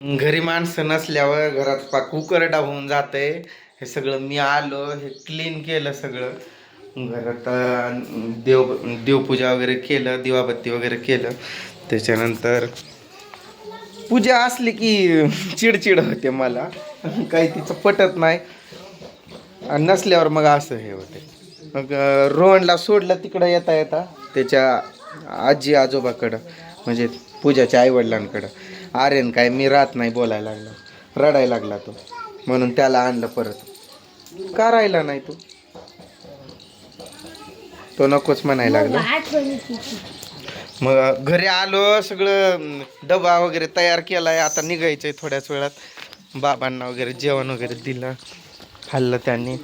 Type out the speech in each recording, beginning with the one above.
घरी माणसं नसल्यावर घरात पाक उकरडा होऊन जातंय. हे सगळं मी आलो, हे क्लीन केलं सगळं घरात. देवपूजा वगैरे केलं, दिवाबत्ती वगैरे केलं. त्याच्यानंतर पूजा असली की चिडचिड होते मला, काही तिचं पटत नाही. आणि नसल्यावर मग असं हे होते. मग रोहनला सोडलं तिकडं येता येता त्याच्या आजी आजोबाकडं, म्हणजे पूजाच्या आईवडिलांकडं. आर्यन काय मी राहत नाही बोलायला लागला, रडायला लागला तो, म्हणून त्याला आणलं परत. का राहिला नाही तो नकोच म्हणायला लागला. मग घरी आलो, सगळं डबा वगैरे तयार केलाय, आता निघायचंय थोड्याच वेळात. बाबांना वगैरे जेवण वगैरे दिलं, खाल्लं त्यांनी.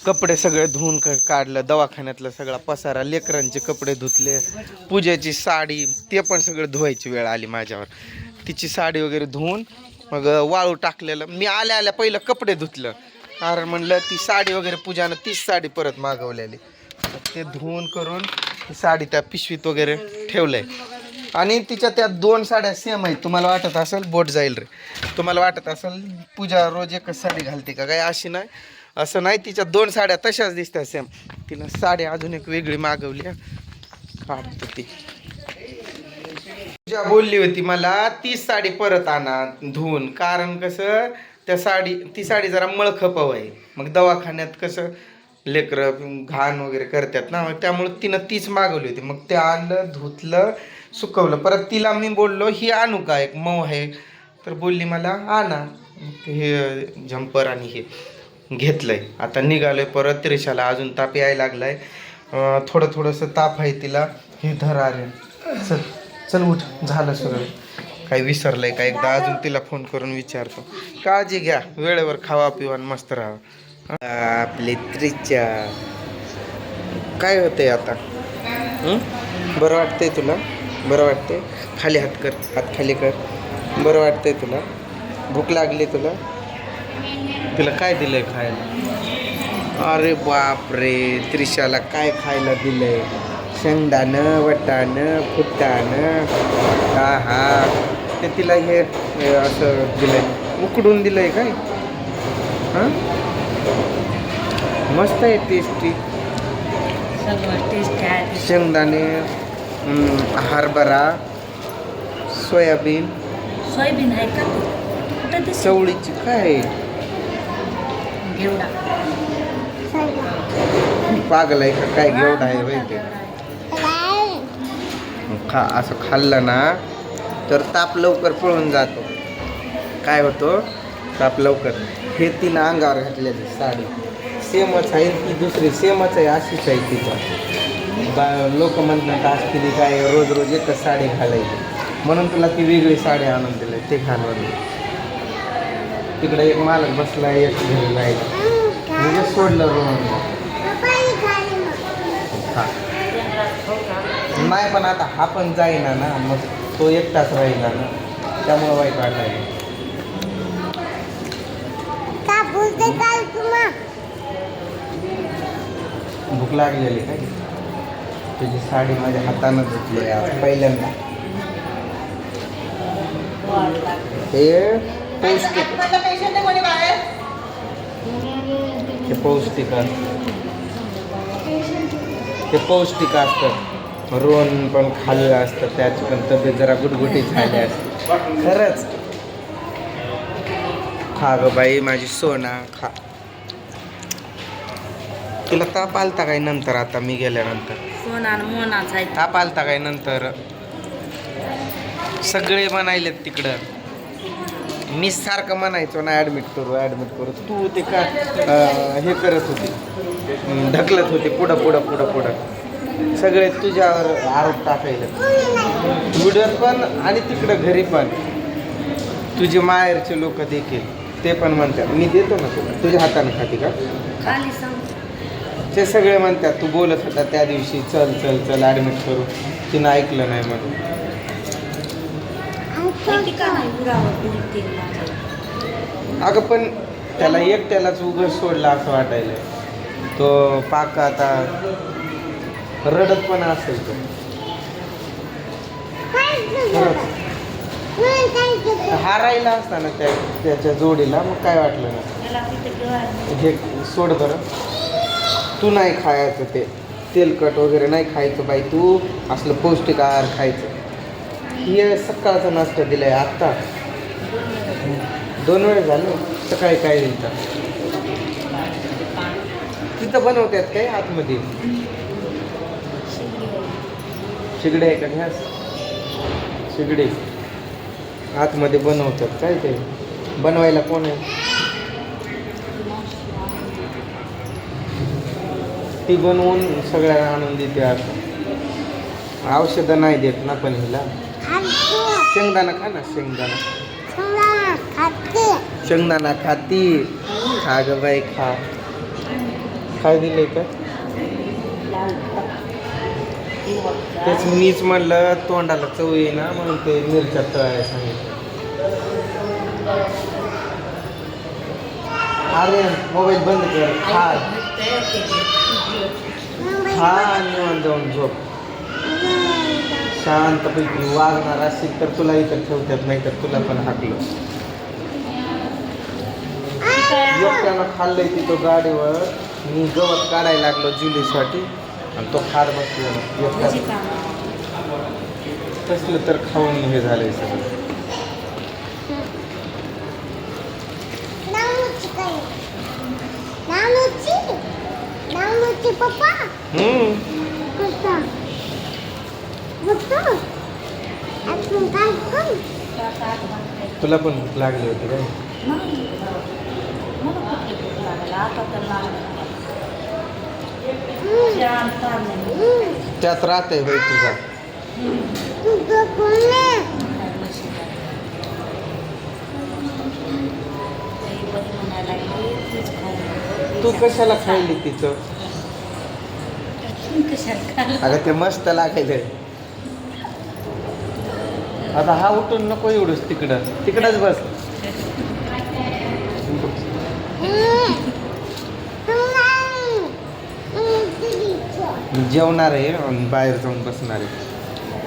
कपडे सगळे धुवून काढलं, दवाखान्यातला सगळा पसारा, लेकरांचे कपडे धुतले, पूजेची साडी ते पण सगळं धुवायची वेळ आली माझ्यावर. तिची साडी वगैरे धुवून मग वाळू टाकलेलं. मी आल्या आल्या पहिलं कपडे धुतलं, कारण म्हणलं ती साडी वगैरे पूजानं तीच साडी परत मागवलेली. ते धुवून करून ती साडी त्या पिशवीत वगैरे ठेवलंय. आणि तिच्या त्या 2 साड्या सेम आहेत. तुम्हाला वाटत असेल बोट जाईल रे, तुम्हाला वाटत असेल पूजा रोज एकच साडी घालते का काय, अशी नाही, असं नाही. तिच्या 2 साड्या तशाच दिसतात सेम. तिनं साडी अजून एक वेगळी मागवली, काढतो ती. पूजा बोलली होती मला तीच साडी परत आणा धुवून, कारण कसं ती साडी जरा मळखपव आहे. मग दवाखान्यात कसं लेकरं घाण वगैरे करतात ना, मग त्यामुळे तिनं तीच मागवली होती. मग ते आणलं, धुतलं, सुकवलं. परत तिला मी बोललो ही आणू का, एक मऊ आहे, तर बोलली मला आणा. हे झंपर आणि हे घेतलंय. आता निघालोय परत. त्रिशाला अजून ताप यायला लागलाय, थोडंसं ताप आहे तिला. हे धर आर्यन, चल चल उठ, झालं सगळं. काही विसरलंय का एकदा अजून तिला फोन करून विचारतो. काळजी घ्या, वेळेवर खावा पिवा मस्त राहा. आपली त्रिचा काय होतंय आता? बरं वाटतंय तुला? बरं वाटतंय? खाली हात कर, हात खाली कर. बरं वाटतंय तुला? भूक लागली तुला? तिला काय दिलंय खायला? अरे बापरे, त्रिशाला काय खायला दिलंय? शेंगदाणं, वटाणं, फुटाणं. हा हा, ते तिला हे असं दिलंय, उकडून दिलंय काय? हां, मस्त आहे, टेस्टी. शेंगदाणे, हरभरा, सोयाबीन आहे का? चवळीची काय घेवडा, पागल आहे का काय? घेवडा आहे माहिती खा. असं खाल्लं ना तर ताप लवकर पळून जातो. काय होतो? ताप लवकर. हे तिनं अंगावर घातलेली साडी सेमच आहे, ती दुसरी सेमच आहे, अशीच आहे तिचं. लोक म्हणतात असतील काय रोज रोज एकच साडी घालायची, म्हणून तुला ती वेगळी साडी आणून दिली, ते घालून. तिकडे एक मालक बसला, एक घरी नाही, म्हणजे सोडलं रोहन. हा नाही, पण आता हा पण जाईना ना, मग तो एकटाच राहिला ना, त्यामुळं वाईट वाटायला. भूक लागलेली काय? तुझी साडी माझ्या हातानं धुतली आज पहिल्यांदा. हे पौष्टिक, हे पौष्टिक ते पौष्टिक असतं. रोहन पण खाल्लं असतं, त्याची पण तब्येत जरा गुटगुटीत झाली असते. खरंच खा ग बाई माझी सोना, खा. तिला ताप आलता काय नंतर? आता मी गेल्यानंतर ताप आलता काय नंतर? सगळे म्हणायलेत तिकडं, मी सारखं म्हणायचो ना ॲडमिट करू. तू ते का हे करत होती, ढकलत होती पुढं. सगळे तुझ्यावर आरोप टाकायला, व्हिडिओत पण आणि तिकडं घरी पण. तुझे माहेरचे लोक देखील ते पण म्हणतात मी देतो ना तुला, तुझ्या हाताने खाती का? ते सगळे म्हणतात तू बोलत होता त्या दिवशी चल चल चल ॲडमिट करू, तिनं ऐकलं नाही म्हणून. अगं पण त्याला एकट्यालाच उघड सोडला असं वाटायला. तो पाक आता रडत पण असेल तो. हा राहिला असताना त्याच्या जोडीला मग काय वाटलं नाही. हे सोड बरं, तू नाही खायचं ते तेलकट वगैरे नाही खायचं बाई, तू असलं पौष्टिक आहार खायचं. हे सकाळचा नाश्ता दिलाय आत्ता, 2 वेळ झालं. सकाळी काय दिलं तिथं बनवतात काय आतमध्ये? शिगडे आहे का? घ्यास शिगडे आतमध्ये बनवतात काय? ते बनवायला कोण आहे? ती बनवून सगळ्यांना आणून देते. असं औषधं नाही देत ना पण हिला. शेंगदाणा खा ना, शेंगदाणा खाती. खा ग बाई खा. काय दिलंय का? तेच मीच म्हणलं तोंडाला चव येईना म्हणून ते मिरच्या तळायला सांगितलं. अरे मोबाईल बंद कर. खा निवांत जाऊन झोप. शांतपैकी वागणार असेल तर तुला इथं ठेवतात, नाही तर तुला पण हाकलं. एकट्यानं खाल्लंय तिथं गाडीवर. मी गवत काढायला लागलो जुलीसाठी आणि तो खात बसलेला. तसलं तर खाऊन हे झालंय सगळं. पप्पा तुला पण भूक लागली होती काय? त्यात राहते बाई तुझा. तू कशाला खायली तिचं? अगं ते मस्त लागायलंय. आता हा उठून नको एवढंच, तिकडंच बस. जेवणार आहे आणि बाहेर जाऊन बसणार आहे.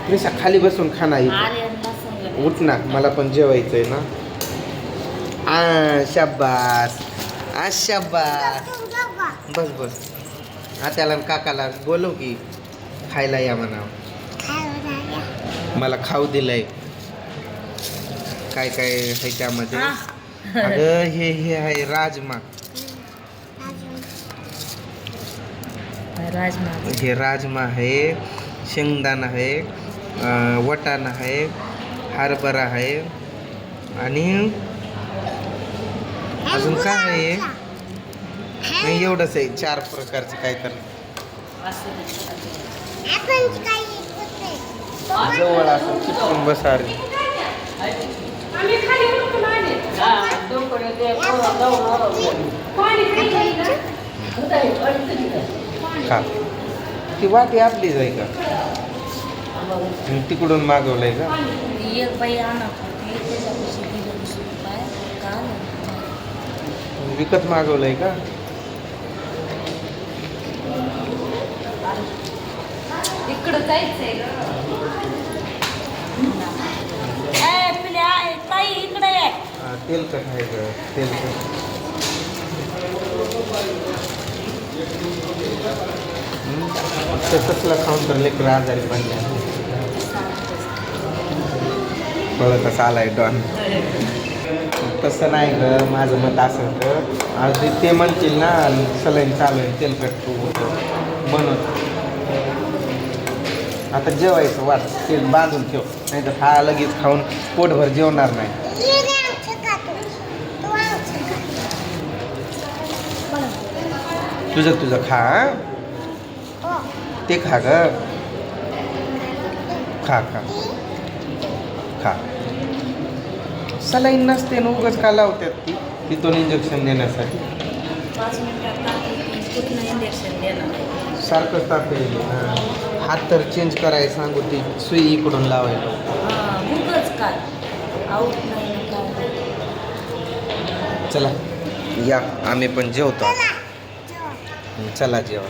त्रिशा खाली बसून खाणार. उठ ना, मला पण जेवायचं आहे ना. शाबास शाबास. बस बस. त्याला काकाला बोलव की खायला या म्हणा. मला खाऊ दिलंय. काय काय आहे त्यामध्ये? अगं हे आहे राजमा. हे राजमा आहे, शेंगदाणा आहे, वटाणा आहे, हरभरा आहे आणि अजून काय आहे? नाही एवढंच आहे. 4 प्रकारचं काय तर. जवळ असं चिपकून बसा रे. खा. ती वाटी आपलीच आहे का? तिकडून मागवलंय का? विकत मागवलंय का? इकडं जायचंय ताई, इकडे आहे. तेलकट आहे का? तेलकट. तसला खाऊन तर लेकर आजारी पडले. बघत आलाय डॉन. तसं नाही ग, माझं मत असं तर आज ते म्हणतील ना सलाईन चालू आहे तेलकट तू म्हणून. आता जेवायचं वाट ते बांधून ठेव, नाही तर हा लगेच खाऊन पोटभर जेवणार नाही. तुझं खा. ते खा ग. खा खा खा. सलाईन नसते ना, उगाच का लावतात तिथून इंजेक्शन देण्यासाठी. 5 मिनिटात इंजेक्शन देणार. सारखंच तापते. हात तर चेंज करायला सांगू, ती सुई इकडून लावायला. काय आऊट नाही काय. चला या, आम्ही पण जेवतो. चला जेवा.